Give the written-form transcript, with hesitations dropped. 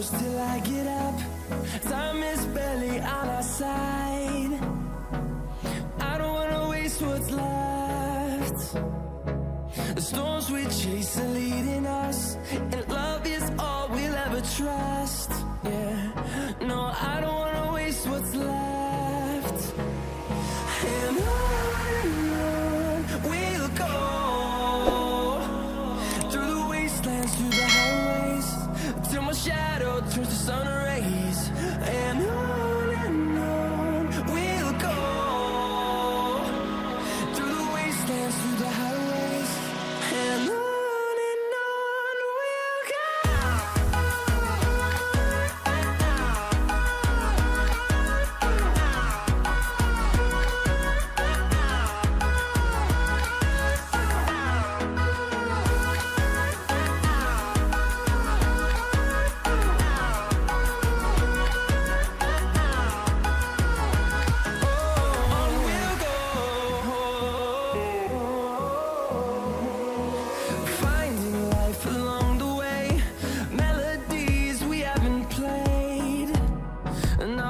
close till I get up. Time is barely on our side. I don't wanna waste what's left. The storms we chase are leading us, and love is all we'll ever trust. Yeah, no, I don't wanna waste what's left. And on we'll go, through the wastelands, through the highways, till my shadow turns to sun rays. And on we'll go, through the wastelands, through the highways, and on we'll go. Finding life along the way, melodies we haven't played. No,